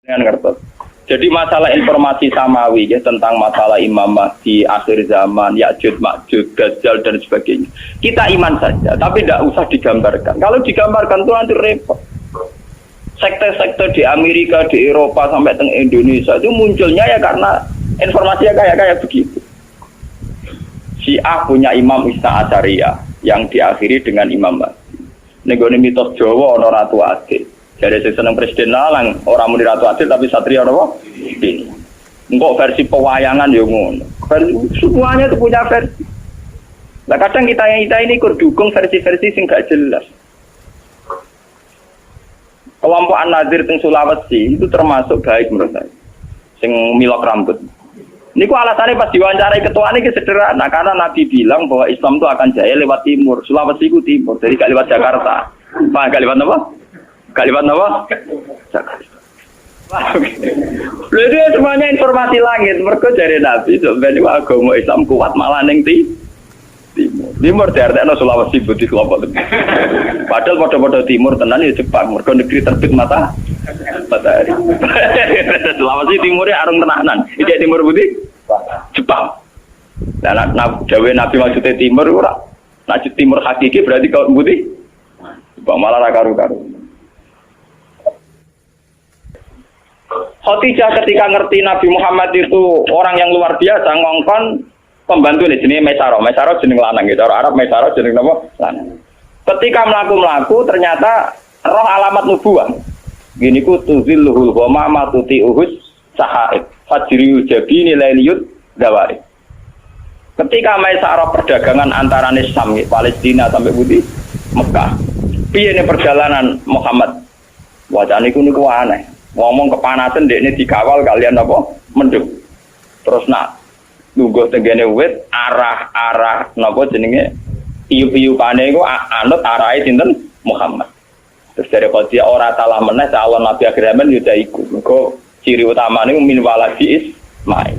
Dengan ngertos. Jadi masalah informasi samawi ya tentang masalah Imam Mahdi akhir zaman, Ya'juj Ma'juj, Dajjal dan sebagainya. Kita iman saja, tapi tidak usah digambarkan. Kalau digambarkan itu nanti repot. Sekte-sekte di Amerika, di Eropa sampai ke Indonesia itu munculnya ya karena informasinya kayak begitu. Syiah punya Imam Isna Asyariyah yang diakhiri dengan Imam Mahdi. Nenggone mitos Jawa ana Ratu Adil. Jadi saya senang Presiden Nalang, orang muni Ratu Adil tapi Satria apa? Ini. Enggak versi pewayangan ya ngono. Semuanya itu punya versi. Nah kadang kita ini ikut dukung versi-versi sing gak jelas. Kelompok An-Nadir teng Sulawesi itu termasuk baik menurut saya. Sing milok rambut. Niku alasannya pas diwawancarai ketua ini sederhana karena Nabi bilang bahwa Islam itu akan jaya lewat timur. Sulawesi itu timur, jadi gak lewat Jakarta. Pak gak lewat apa? Kalimat apa? Jadi semuanya informasi langit. Mereka dari Nabi sebenarnya agama Islam kuat malah neng timur. Timur diartikan Sulawesi budi kelompok. Padahal pada timur tenan ya Jepang. Mereka negeri terbit matahari. Sulawesi timurnya arung tenanan. Ini timur budi Jepang. Dan Jawa Nabi maksudnya timur ora. Nah timur hakiki berarti kalau budi Jepang malah karu-karu. Khadijah ketika ngerti Nabi Muhammad itu orang yang luar biasa ngongkon pembantu nih jenis Mesaro jenis lanang gitu orang Arab Mesaro jenis apa lanang. Ketika melaku ternyata roh alamat nubuah. Gini ku tuzilluhul ghama ma tuti'uhus sahaib fajriyu jabini lailiyud dawari. Ketika Mesaro perdagangan antara Syam Palestina sampai Budi Mekah. Piye ini perjalanan Muhammad? Wajane niku aneh. Ngomong kepanasan dekne dikawal kalian apa mendung terus nak nunggu tenggene wit arah napa jenenge iyu-iyupane iku anut arahe sinten Muhammad terus dari Khadijah ora salah meneh calon nabi akhir zaman yo iku mergo ciri utamane min waladi Ismail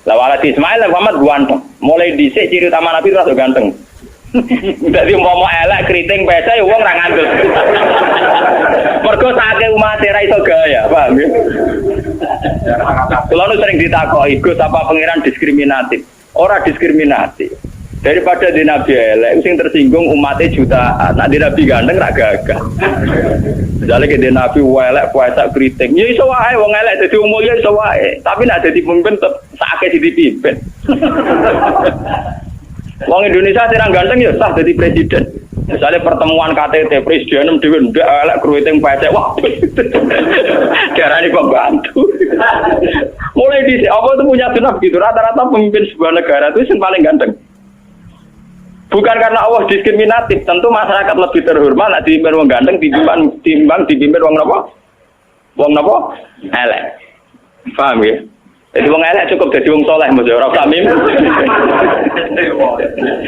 la waladi Ismail Muhammad ganteng mulai dhisik ciri utama nabi rada ganteng dadi umpama elek kriting pese wong ra ngandel mergo sake umat ra iso gaya paham ya kula nu sering ditakoki Gus apa pangeran diskriminatif ora diskriminatif daripada di nabi elek sing tersinggung umatnya jutaan nek di nabi ganteng ra gagah jale ke di nabi elek puasa kriting ya iso wae wong elek dadi umum ya iso wae tapi nek dadi pemimpin tetep sake dipimpin wong Indonesia sing ganteng ya sah jadi presiden. Misalnya pertemuan KTT presiden dhewe ndak elek kruiting pecek wah. Darane pembantu. Mulai di apa itu punya sunah gitu. Rata-rata pemimpin sebuah negara itu yang paling ganteng. Bukan karena Allah diskriminatif, tentu masyarakat lebih terhormat nek dipimpin wong ganteng timbang dipimpin wong napa? Wong napa? Elek. Paham ya? Jadi wong elek cukup dadi wong saleh mesti ora usah mim.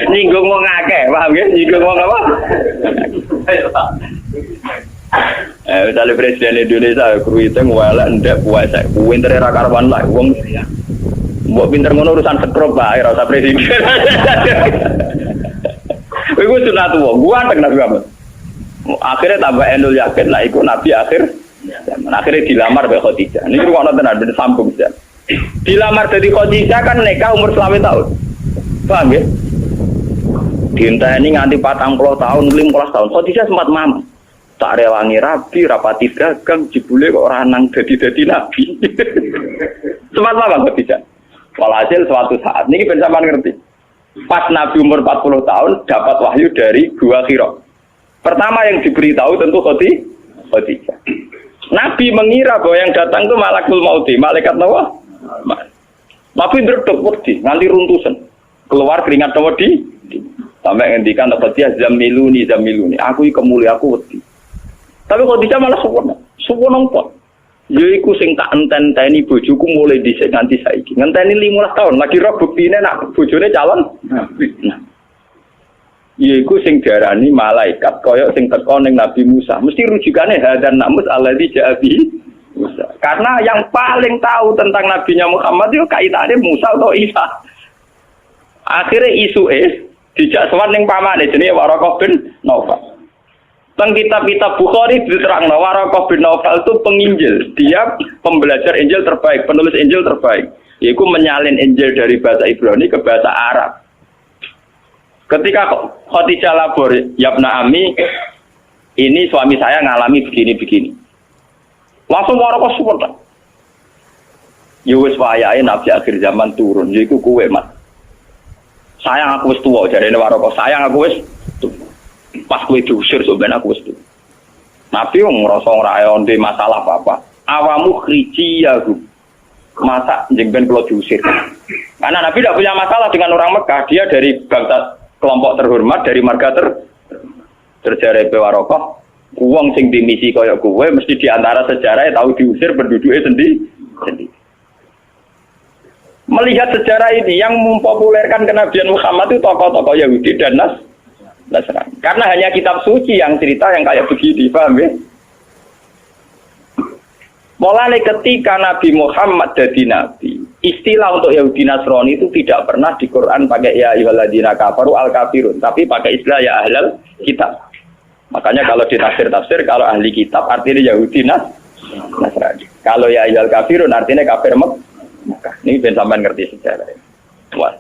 Nyinggung wong akeh, paham nggih? Nyinggung wong apa? Misalnya presiden Indonesia kruiting elek ndek puasa. Pinter ra karuan lah wong. Mbok pinter ngono urusan sekrup bae ora usah presiden. Iku sunat wong, gua anteng Nabi Muhammad. Akhirnya tambah endul yakin lah iku nabi akhir. Akhirnya dilamar oleh Khadijah. Ini ruang tenan ben sambung ya. Dilamar dari Khadijah kan nikah umur 20 tahun. Paham ya? Dienteni nganti 40 tahun, 15 tahun. Khadijah sempat mamam. Tak rewangi rabi, rapati dagang, jebule kok ora nang dadi nabi. Sempat mamam Khadijah. Walhasil suatu saat niki ben sampean ngerti. Pas Nabi umur 40 tahun dapat wahyu dari Gua Hira. Pertama yang diberitahu tentu Khadijah. Nabi mengira bahwa yang datang itu malakul mauti, malaikat nawa. Nabi ndredeg wedi, nganti runtusan. Keluar keringat nawa di sampai ngendikan Khadijah zamiluni. Aku iki kemuli aku wedi. Tapi Khadijah malah suwono kok. Ya iku sing tak enten-enteni bojoku mulai dhisik nganti saiki. Ngenteni 15 tahun, lagi roh buktine nak bojone calon. Nah. Ya iku sing diarani malaikat kaya sing teka ning Nabi Musa. Mesti rujukane hadan namus alladzi ja'a bihi Musa. Karena yang paling tahu tentang nabinya Muhammad itu kaitane Musa atau Isa. Akhirnya isuke dijak sowan ning pamane jenenge Waraqah bin Naufal. Teng kitab-kitab Bukhari diterangno Waraqah bin Naufal itu penginjil. Dia pembelajar Injil terbaik, penulis Injil terbaik. Yaitu menyalin Injil dari bahasa Ibrani ke bahasa Arab. Ketika Khadijah lapor, "Yabna Ami, ini suami saya ngalami begini-begini." Langsung Waraqah support. Ya wis wayahe nabi akhir zaman turun, yaiku kowe, Mas. Sayang aku wis tuwa, jarene Waraqah, sayang aku wis tuwa. Pas kowe diusir sok ben aku wis tuwa. Nabi wong ngrasa ora onde masalah apa-apa. Awamu khrijiyahu. Masa njeng ben kula diusir. Karena Nabi tidak punya masalah dengan orang Mekah, dia dari bangsa kelompok terhormat, dari marga terjare Waraqah. Wong sing dimisi kaya kowe mesti diantara sejarah tahu diusir penduduke sendiri. Melihat sejarah ini yang mempopulerkan kenabian Muhammad itu tokoh-tokoh Yahudi dan Nasrani. Karena hanya kitab suci yang cerita yang kayak begini, paham ya? Mulai ketika Nabi Muhammad jadi nabi, istilah untuk Yahudi Nasrani itu tidak pernah di Quran pakai ya ayyuhalladzina kafaru al-kafirun, tapi pakai istilah ya ahlal kitab. Makanya kalau di tafsir kalau ahli kitab artinya Yahudi Nasrani. Kalau ya ayyuhal kafirun artinya kafir Mekah. Ini ben sampean ngerti sejarah. Wah.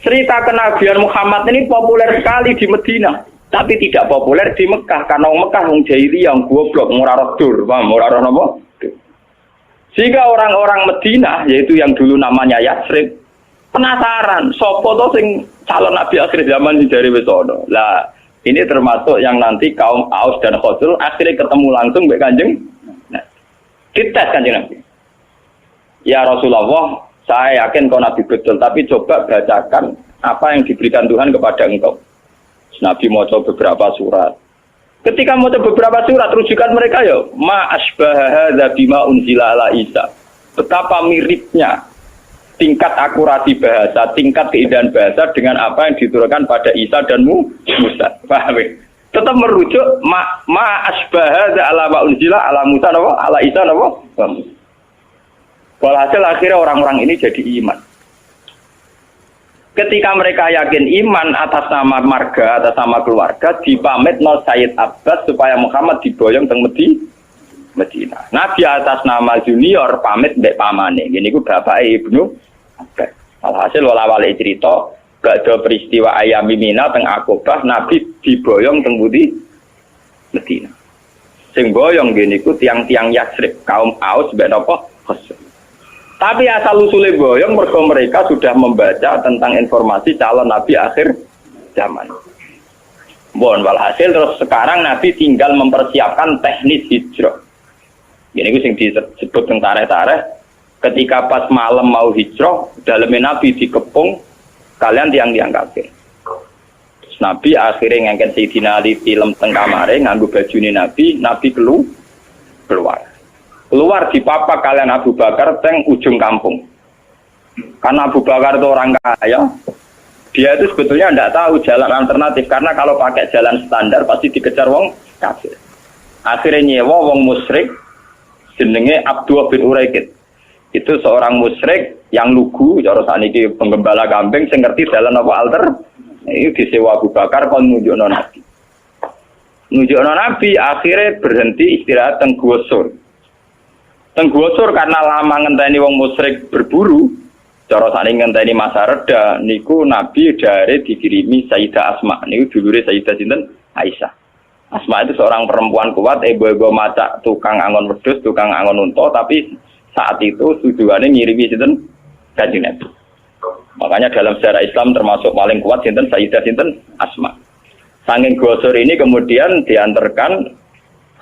Cerita kenabian Muhammad ini populer sekali di Madinah, tapi tidak populer di Mekah karena Mekah wong jahiliyah yang goblok, ora roh dur, paham ora roh napa? Sehingga orang-orang Madinah yaitu yang dulu namanya Yatsrib penasaran, sapa to sing calon nabi akhir zaman dari wis ana. Lah, ini termasuk yang nanti kaum Aus dan Khazraj akhirnya ketemu langsung mbek Kanjeng. Nah, dites Kanjeng Nabi. Ya Rasulullah, saya yakin kau Nabi betul, tapi coba bacakan apa yang diberikan Tuhan kepada engkau. Nabi mau coba beberapa surat. Ketika mau coba beberapa surat, rujukan mereka ya, ma asbaha hadza bima unzila ala Isa. Betapa miripnya tingkat akurasi bahasa, tingkat keindahan bahasa dengan apa yang diturunkan pada Isa dan Musa. Paham ya? Tetap merujuk ma asbaha hadza ala ma unzila ala Musa ala Isa Musa. Walhasil akhirnya orang-orang ini jadi iman. Ketika mereka yakin iman atas nama marga, atas nama keluarga, dipamit no Sayyid Abbas supaya Muhammad diboyong teng Medina. Nabi atas nama junior pamit mbek pamane. Gini ku bapak Ibnu Abbas. Walhasil wala-wali cerita, gak ada peristiwa ayam Mina teng Aqabah, Nabi diboyong teng Medina. Sing boyong gini ku tiang-tiang Yatsrib, kaum Aus mbek napa? Khazraj. Tapi asal usulnya boyong mergo mereka sudah membaca tentang informasi calon Nabi akhir zaman. Walhasil terus sekarang Nabi tinggal mempersiapkan teknis hijrah. Ini sing disebut teng tareh-tareh. Ketika pas malam mau hijrah, dalamnya Nabi dikepung kalian tiang-tiang kafir. Terus Nabi akhirnya ngangkat Sayyidina Ali film teng kamare nganggo bajune Nabi keluar. Keluar di papa kalian Abu Bakar teng ujung kampung. Karena Abu Bakar itu orang kaya, dia itu sebetulnya tidak tahu jalan alternatif. Karena kalau pakai jalan standar pasti dikejar wong kafir. Akhirnya nyewa wong musyrik jenenge Abdullah bin Uraikid. Itu seorang musyrik yang lugu, cara sakniki penggembala kambing sing ngerti jalan apa alter. Itu disewa Abu Bakar kon nunjukno Nabi. Nunjukno Nabi akhirnya berhenti istirahat teng Gua Sur. Tenggosur karena lama ngenteni wong musyrik berburu, cara sakniki ngenteni masa reda niku Nabi dari dikirimi Sayyidah Asma. Niku dulure Sayyidah sinten? Aisyah. Asma itu seorang perempuan kuat, ibu-ibu macak tukang angon wedhus, tukang angon unta, tapi saat itu tujuannya ngirimi sinten? Kanjeng Nabi. Makanya dalam sejarah Islam termasuk paling kuat sinten? Sayyidah sinten? Asma. Saking gosor ini kemudian diantarkan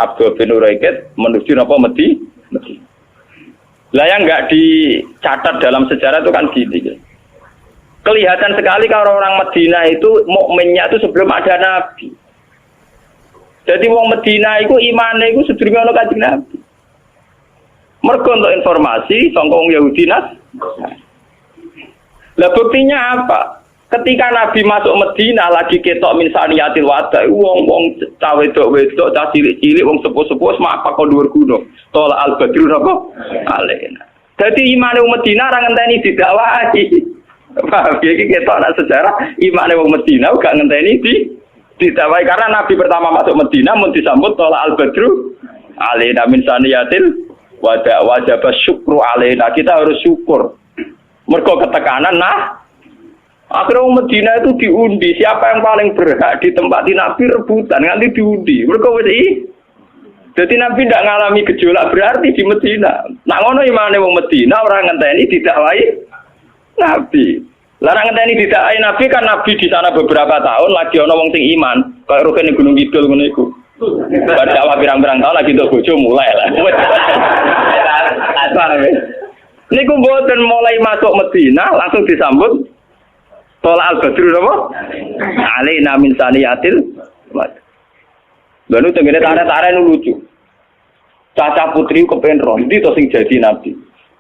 Abdul bin Uraikid menuju napa Medina. Lah yang nggak dicatat dalam sejarah itu kan gini. Kelihatan sekali kalau orang Medina itu mukminnya itu sebelum ada Nabi. Jadi wong Medina itu imane itu sedurunge ana Kanjeng Nabi. Mergo untuk informasi sangka wong Yahudi Lah buktinya apa? Ketika Nabi masuk Medina lagi ketok min saniyatil wada, wong-wong cawe wedok-wedok, cah cilik-cilik, wong sepuh-sepuh mapak kok dhuwur gunung. Tol al-Badru napa? Alena. Dadi imane wong Medina ra ngenteni didakwahi. Paham iki ketok ana sejarah imane wong Medina gak ngenteni Didakwai karena Nabi pertama masuk Madinah mun disambut tolak al-badru alaina min saniyatil wajib syukru alaina. Kita harus syukur. Mergo ketekanan akhirnya Madinah itu diundi siapa yang paling berhak ditempati Nabi rebutan nganti diundi. Mergo wis jadi Nabi tidak ngalami gejolak berarti di Madinah. Nak ngono imane wong Madinah ora ngenteni didakwai Nabi. Larang ngenteni didakwai Nabi kan Nabi di sana beberapa tahun lagi ana wong sing iman, kaya rukun Gunung Kidul ngono iku. Bar dakwah pirang-pirang tahun lagi untuk bojo mulai lah. Asal wis. Niku mboten mulai masuk Madinah langsung disambut tolak al-badru napa? Alaina min saniyatil lalu tengene tare-tare lucu. Caca putri kepen roh, ndi to sing jadi nabi.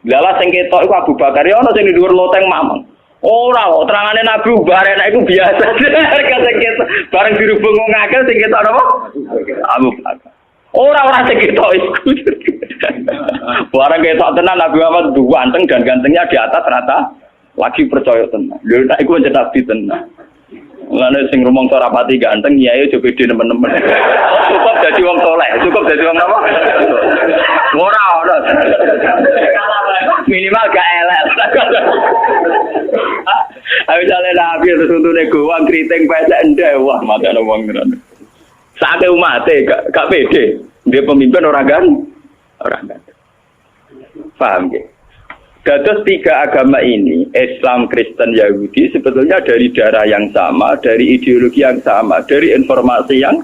Lala sing ketok iku Abu Bakar ya ana sing di dhuwur loteng mamang. Ora kok terangane nabi bareng iku biasa. Kata ketok bareng dirubung wong akeh sing ketok napa? Abu Bakar. Ora sing ketok iku. Bareng ketok tenan Nabi Muhammad ganteng dan gantengnya di atas rata lagi percaya tenan. Lha nek iku cedak tenan. Mulane sing rumangsa rapati ganteng kiai aja beda nemen-nemen. Cukup dadi wong saleh, cukup dadi wong apa? Ora. Minimal gak elek. Ayo jale Nabi tuntune gowang kriting pesek ndek wah makane wong ngono. Sate umate gak pede. Dia pemimpin orang ganteng. Paham nggih? Dados tiga agama ini, Islam, Kristen, Yahudi, sebetulnya dari darah yang sama, dari ideologi yang sama, dari informasi yang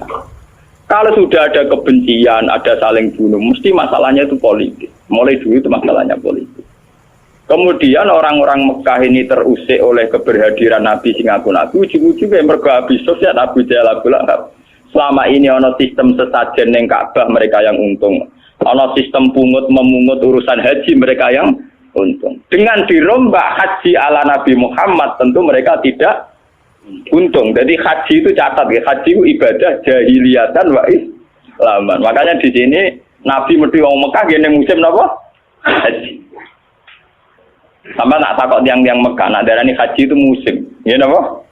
sama. Kalau sudah ada kebencian, ada saling bunuh, mesti masalahnya itu politik. Mulai dulu itu masalahnya politik. Kemudian orang-orang Mekah ini terusik oleh keberhadiran Nabi sing ngaku-ngaku, ujung-ujungnya mergo habis sosial Abu Jahal Abu Lahab. Selama ini ono sistem sesajen yang Ka'bah mereka yang untung. Ono sistem pungut memungut urusan haji mereka yang untung. Dengan dirombak haji ala Nabi Muhammad tentu mereka tidak untung. Jadi haji itu catat ya, haji itu ibadah jahiliyatan wa islaman. Makanya di sini Nabi mesti wong Mekah gene musim napa? Haji. Sampai nak takut yang Mekah, nak darani haji itu musim. Ya napa?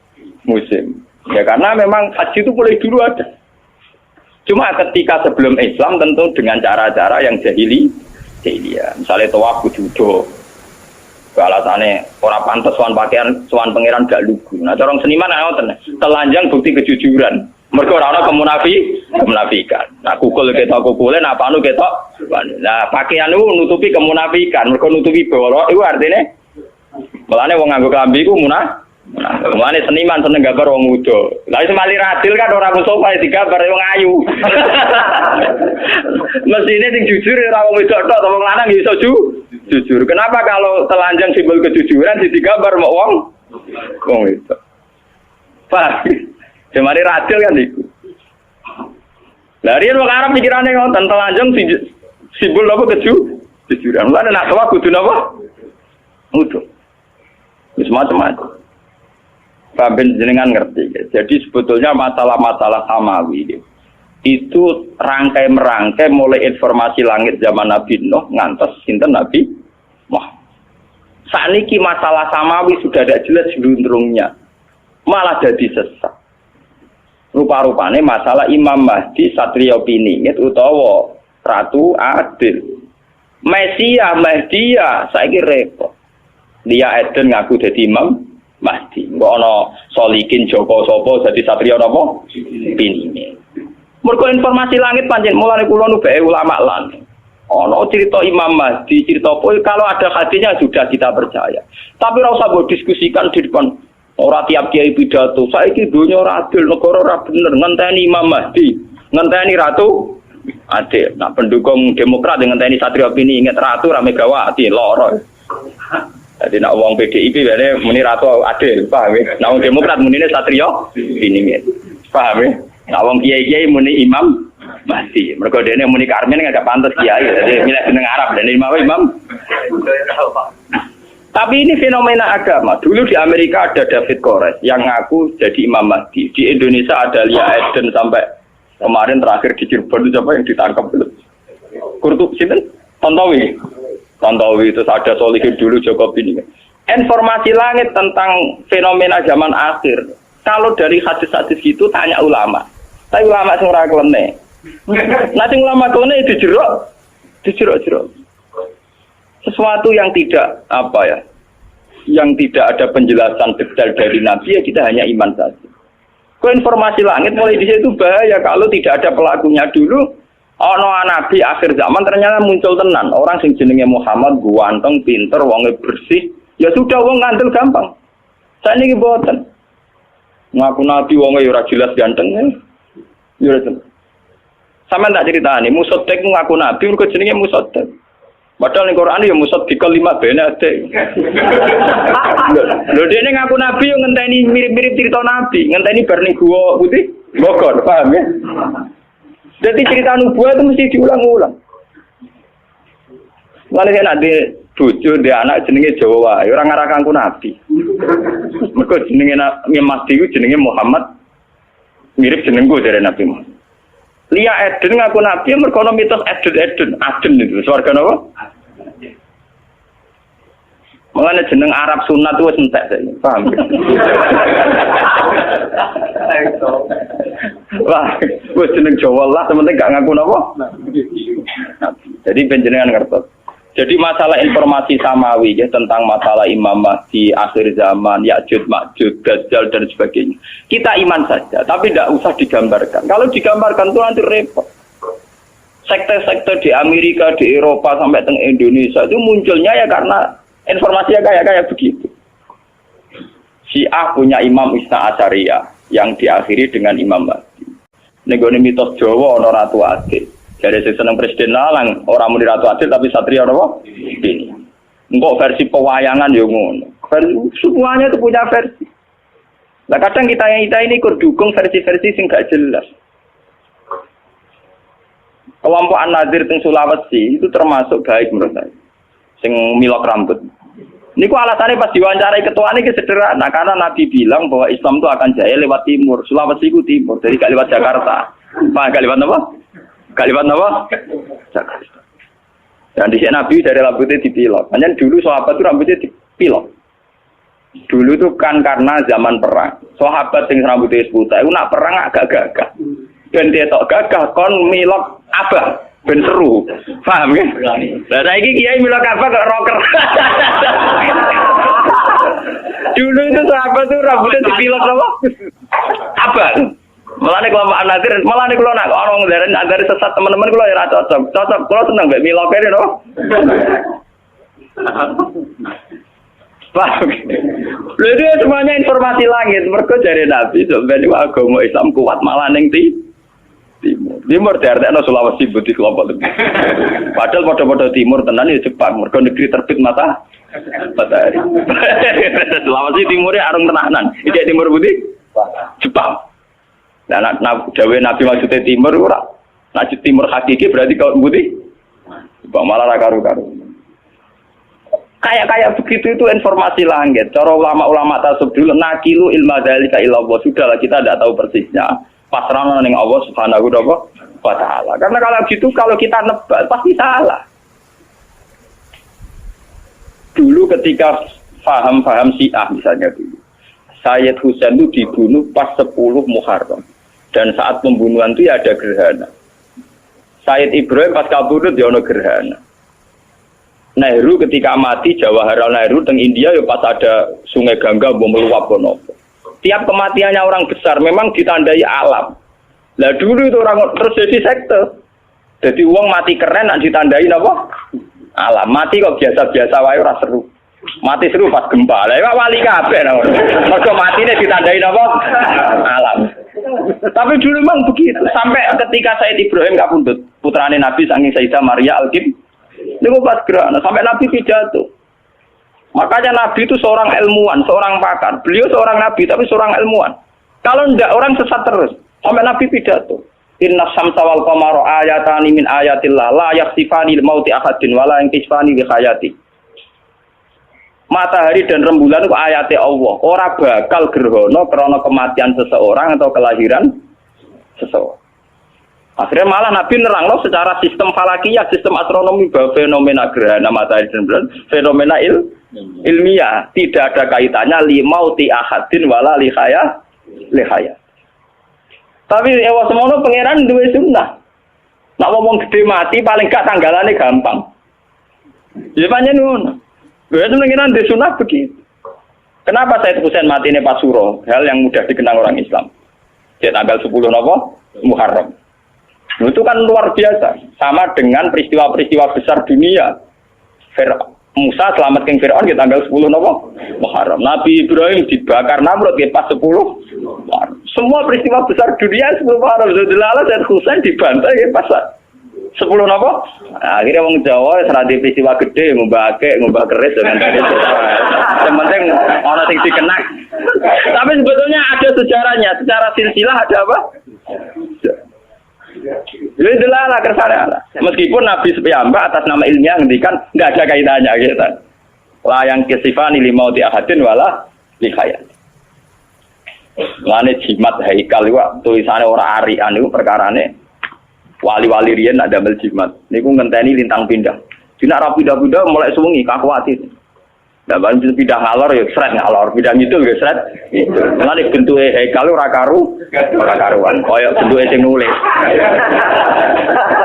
Musim. Ya karena memang haji itu mulai dulu ada. Cuma ketika sebelum Islam tentu dengan cara-cara yang jahiliyah. Misalnya tawaf kudu alasannya orang pantas sowan pakaian sowan pangeran gak lugu. Nah, orang seniman ngoten, telanjang bukti kejujuran. Mergo ora ana kemunafikan. Nah, kukul ketok kukule, nah panu ketok. Nah, pakaian itu nutupi kemunafikan. Mergo nutupi bawah itu artinya melane wong nganggo klambi iku mulane seniman seneng gambar wong muda. Lah iso mali radil kan ora musofa digambar wong ayu. Mesine sing jujur ora wong wedok tok, wong lanang iso jujur. Kenapa kalau telanjang simbol kejujuran digambar mok wong wedok? Pak, jemari radil kan iku. Lah riyen wong Arab pikirane ngoten telanjang simbol apa kejujuran. Mulane nak tawa kudu napa? Muda. Wis macam-macam. Sampai jenengan ngerti. Jadi sebetulnya masalah-masalah samawi itu rangkai-merangkai mulai informasi langit zaman Nabi Nuh ngantos sinten Nabi Muhammad. Saniki masalah samawi sudah tidak jelas selundrungnya, malah jadi sesat. Rupa-rupanya masalah Imam Mahdi Satrio Piningit utawa Ratu Adil. Mesia Mahdia saiki repot. Dia Eden ngaku jadi Imam Mahdi. Mbok ana Solikin Joko sapa dadi satria napa? Piningit. Mergo informasi langit pancen mulane kula nu bae ulama lan. Ana cerita Imam Mahdi, cerita apa kalau ada hadisnya sudah kita percaya. Tapi ora usah mbok diskusikan di depan ora tiap kiai pidato. Saiki donya ora adil, negara ora bener, ngenteni Imam Mahdi, ngenteni Ratu Adil. Nah, pendukung Demokrat ngenteni satria Piningit Ratu ra Megawati loro. Jadi nak uang PDIP ini muni Ratu Adil, paham ya? Nak uang Demokrat muni Satrio Piningit, paham ya? Nak uang Kiai muni Imam Mahdi. Mereka dia muni Karmen nggak pantas Kiai, jadi milih seneng Arab dan Imam. Tapi ini fenomena agama. Dulu di Amerika ada David Koresh yang ngaku jadi Imam Mahdi. Di Indonesia ada Lia Eden sampai kemarin terakhir di Cirebon itu siapa yang ditangkap dulu? Kurtubi, Tantowi itu ada Solihin dulu Joko Piningit. Informasi langit tentang fenomena zaman akhir Kalau dari hadis-hadis gitu tanya ulama. Tapi ulama sing ora kelene. Nah sing ulama kelene dijerok. Sesuatu yang tidak yang tidak ada penjelasan detail dari Nabi ya kita hanya iman saja. Kok informasi langit mulai di situ bahaya kalau tidak ada pelakunya dulu. Ono nabi akhir zaman ternyata muncul tenan orang sing jenenge Muhammad ganteng, pinter, wonge bersih. Ya sudah wong ngandel gampang. Saya niki boten. Ngaku nabi wonge ora jelas ganteng. Ya ora. Sampeyan tak critani Musaddiq ngaku nabi mergo jenenge Musaddiq. Padahal ning Quran ya Musaddiq 5 benade. Lho dene ngaku nabi yo ngenteni mirip-mirip cerita nabi, ngenteni bar ning Gua Putih Bogor, paham ya? Jadi cerita nubuah itu mesti diulang-ulang. Lalu saya nanti bojo dia anak jenenge Jawa, orang ngarah kangku nabi. Mereka jenenge Mahdi itu jenenge Muhammad, mirip jenengku dari Nabi Muhammad. Lia Eden ngaku nabi, mereka mitos Aden itu, swarga apa? Mengenai jeneng Arab sunat itu entek saya, paham? Wah, gue jeneng Jawa lah, sementing gak ngaku apa? Jadi penjenengan ngertos. Jadi masalah informasi samawi ya, tentang masalah Imam Mahdi akhir zaman, Ya'juj Ma'juj, Dajjal dan sebagainya. Kita iman saja, tapi tidak usah digambarkan. Kalau digambarkan itu nanti repot. Sekte-sekte di Amerika, di Eropa sampai ke Indonesia itu munculnya ya karena informasinya kayak begitu. Syiah punya Imam Isna Asyariyah yang diakhiri dengan Imam Mahdi. Negone mitos Jawa ana Ratu Adil. Dari seneng presiden lalang orang muni Ratu Adil tapi satria apa? Ini. Engko versi pewayangan yo ngono. Semuanya itu punya versi. Nah kadang kita ini ikut dukung versi-versi sing gak jelas. Kelompok An-Nadir teng Sulawesi itu termasuk baik menurut saya. Sing milok rambut. Niku alasannya pas diwawancarai ketua ini sederhana karena Nabi bilang bahwa Islam itu akan jaya lewat timur. Sulawesi itu timur, jadi gak lewat Jakarta. Pak, gak lewat apa? Gak lewat apa? Jakarta. Dan di sini Nabi dari rambutnya dipilok. Hanya dulu sahabat itu rambutnya dipilok. Dulu itu kan karena zaman perang. Sahabat yang rambutnya seputih itu nak perang agak gagah. Dan dia tak gagah kon milok abah. Ben seru, paham ya? Lah saiki kiai milok apa kok rocker. Dulu itu sahabat tuh rambutnya dipilok apa? Abah. Malah nek kelompok An-Nadir, malah nek kula nak orang dari sesat teman-teman kula ya ora cocok. Cocok kula seneng mbek milok kene to. Paham. Lha itu semuanya informasi langit. Mergo jare Nabi sebenarnya agama Islam kuat malah ning Timur diartekno Sulawesi budi kelompok itu. Padahal pada timur tenan ya Jepang, mergo negeri terbit matahari. Sulawesi timurnya arung tenanan. Iki timur budi Jepang. Nah, dawe Nabi maksudnya timur ora. Nah, timur hakiki berarti kau budi Jepang malah ra karu-karu. Kayak begitu itu informasi langit. Cara ulama-ulama tasawuf dulu nakilu ilma dzalika illallah. Sudahlah kita tidak tahu persisnya. Pasrahna ning Allah Subhanahu wa taala. Karena kalau gitu kalau kita nebak pasti salah. Dulu ketika paham Syiah misalnya dulu. Sayyid Husain itu dibunuh pas 10 Muharram. Dan saat pembunuhan itu ya ada gerhana. Sayyid Ibrahim pas kabudut ya ada gerhana. Nehru ketika mati Jawaharlal Nehru teng India ya pas ada Sungai Gangga meluap bonopo. Tiap kematiannya orang besar memang ditandai alam. Lah dulu itu orang terus jadi sekte. Jadi uang mati keren nak ditandai apa? Alam. Mati kok biasa-biasa wae ora seru. Mati seru pas gempa. Lah ya wali kabeh nang. Mergo matine ditandai apa? Alam. Tapi dulu memang begitu. Sampai ketika Sayyid Ibrahim kapundhut, putrane Nabi saking Sayyidah Maria Al-Qib. Niku pas gerak. Sampai Nabi pidato. Makanya Nabi itu seorang ilmuwan, seorang pakar. Beliau seorang Nabi, tapi seorang ilmuwan. Kalau tidak, orang sesat terus. Sampai Nabi pidato. Inna samsa wal qamara ayatani min ayatillah. La yaksifani mauti ahadin, wala yankisfani bihayati. Matahari dan rembulan itu ayatnya Allah. Orang bakal gerhana karena kematian seseorang atau kelahiran seseorang. Akhirnya malah Nabi nerangno secara sistem falakiyah, sistem astronomi bahwa fenomena gerhana matahari dan bulan fenomena ilmiah tidak ada kaitannya limauti ahadin wala lihaya lihaya. Tapi ewa semono pangeran duwe sunnah. Nak ngomong gede mati paling gak tanggalane gampang. Ya pancen ngono. Lha itu pangeran duwe sunnah begitu. Kenapa Said Husain mati ini pas Suro? Hal yang mudah dikenang orang Islam. Di tanggal 10 napa? Muharram. Itu kan luar biasa. Sama dengan peristiwa-peristiwa besar dunia. Musa selamatkan Fir'aun di tanggal 10 napa? Muharram. Nabi Ibrahim dibakar Namrud di pas 10 Muharram. Semua peristiwa besar dunia 10 Muharram. Jadi Said Husain dibantai di pas 10 napa? Nah, akhirnya wong Jawa seradi peristiwa gede ngubah keris dengan yang penting orang yang dikenang. Tapi sebetulnya ada sejarahnya. Secara silsilah ada apa? Jadi adalah kersane Allah. Meskipun Nabi sepiyambak atas nama ilmiah ngendikan enggak ada kaitannya gitu. La yang kisifani limauti ahadin wala lihayat. Lane jimat haikal iku tulisane ora arian niku perkarane wali-wali riyen ada damel jimat. Niku ngenteni lintang pindah. Dina ra pindah-pindah mulai suwengi kakuwati. Lah ban pindah ngalor ya sret ngalor, pindah ngidul ya sret. Gitu. Lane bentuke haikal ora karuan. Kaya bentuke sing nulis.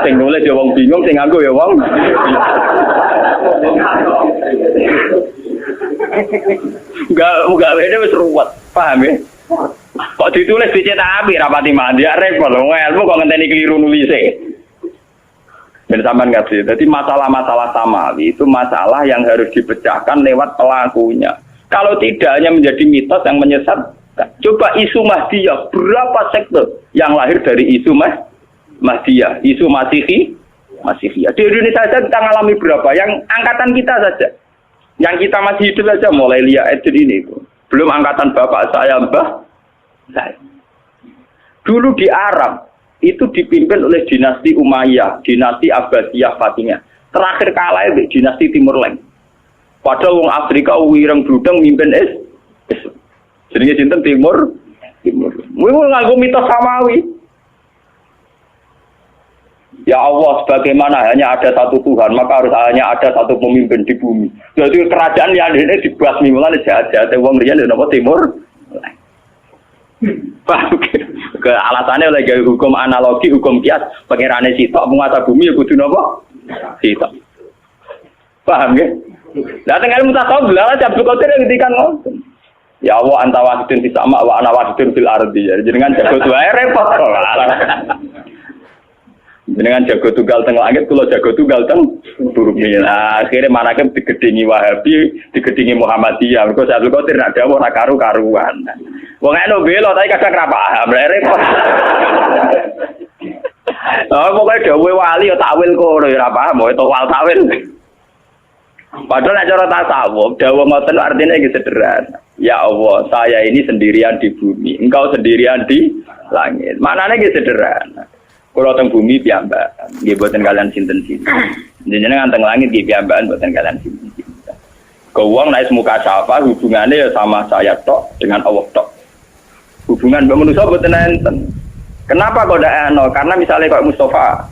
Sing nulis ya wong bingung, sing nganggo ya wong. Enggak beda wis ruwet, paham ya? Kok ditulis dicetak api rapati mandi repot lho, ilmu kok ngenteni keliru nulise. Ben sampean ngerti. Jadi masalah-masalah samawi itu masalah yang harus dipecahkan lewat pelakunya. Kalau tidak hanya menjadi mitos yang menyesatkan. Coba isu Mahdiyah, berapa sektor yang lahir dari isu Mahdiyah, isu Masihiyah. Di Indonesia saja kita mengalami berapa? Yang angkatan kita saja. Yang kita masih hidup saja mulai Lia Edin ini. Belum angkatan bapak saya, mbah saya. Dulu di Arab itu dipimpin oleh dinasti Umayyah, dinasti Abbasiyah Fatimiyah. Terakhir kalah itu dinasti Timur Leng. Padahal wong Afrika wireng bludeng mimpin jenenge sinten Timur. Kuwi nganggo mitos samawi. Ya Allah, sebagaimana hanya ada satu Tuhan, maka harus hanya ada satu pemimpin di bumi. Jadi kerajaan yang ini dibasmi mulai jahat-jahat wong riyen napa Timur. Ke alasannya oleh hukum analogi, hukum kias, pengirane sitok penguasa bumi ya kudu napa? Sitok. Paham ya? Lah teng ilmu tasawuf lha Abdul Qadir ngendikan ngoten. Ya Allah anta wahidun fis sama wa ana wahidun fil ardi. Jenengan jago wae repot. Jenengan jago tunggal teng langit, kula jago tunggal teng bumi. Nah, akhirnya manake digedhingi Wahabi, digedhingi Muhammadiyah. Mergo Abdul Qadir nak dawuh ora karu-karuan. Wong eno belo tapi kadang ra paham, repot. Pokoke dawuhe wali ya takwil kono ya ora paham, itu wal takwil. Padahal nek cara tasawuf, dawuh ngoten artinya iki sederhana. Ya Allah, saya ini sendirian di bumi, engkau sendirian di langit. Maknane iki sederhana. Kalau teng bumi piyambak, nggih boten kalian sinten-sinten. Jenengan teng langit nggih piyambakan boten kalian sinten-sinten. Kewong naik muka syafa hubungannya ya sama saya tok dengan Allah tok. Hubungan mbek manusa boten enten. Kenapa kok ndak ono? Karena misalnya kok Mustafa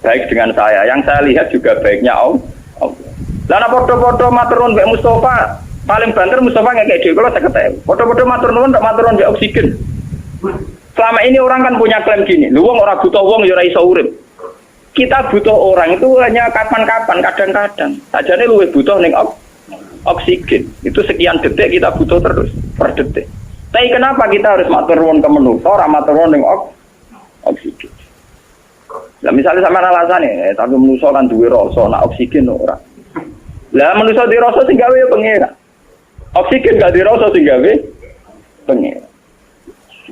baik dengan saya, yang saya lihat juga baiknya Allah. Lah nek padha-padha matur nuwun mbek Mustafa, paling banter Mustafa ngekek dhewe kula 50.000. Padha-padha matur nuwun ndak matur nuwun mbek oksigen. Selama ini orang kan punya klaim gini, lu wong ora butuh wong ya ora iso urip. Kita butuh orang itu hanya kapan-kapan, kadang-kadang. Sajane luwih butuh ning oksigen. Itu sekian detik kita butuh terus per detik. Tapi kenapa kita harus matur nuwun ke manusa, ora matur nuwun ning oksigen? Lah misalnya sama alasane, tapi manusa kan duwe rasa, nak oksigen ora. Lah manusa duwe rasa sing gawe pengira. Oksigen gak duwe rasa sing gawe pengira.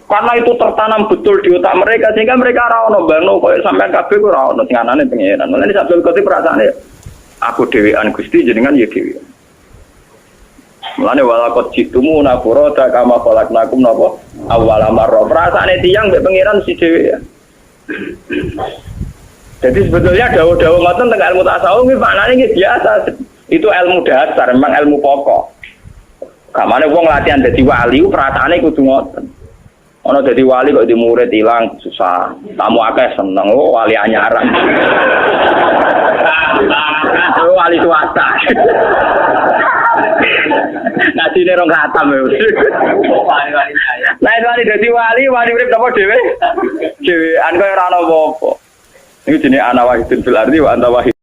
Karena itu tertanam betul di otak mereka sehingga mereka ora ono bangno koyo sampean kabeh ora ono sing anane pengiran. Mulane Abdul Qadir perasaane aku dhewean Gusti jenengan ya dhewe. Mulane walaqad jitumu nafurata kama khalaqnakum napa awwala marra. Perasaane tiyang mbek pengiran si dhewe ya. Jadi sebetulnya dawuh-dawuh ngoten teng ilmu tasawuf iki maknane iki biasa. Itu ilmu dasar, memang ilmu pokok. Kamane wong latihan dadi wali perasaane kudu ngoten. Ono dadi wali kok di murid hilang susah. Tamu akeh seneng wali anyaran. Wali swasta. Nah hajine rong khatam ya. Lah wali dadi wali urip apa dhewe? Dhewean kok ora ana apa-apa. Iku jenenge ana wahidun fil ardi wa anta wahid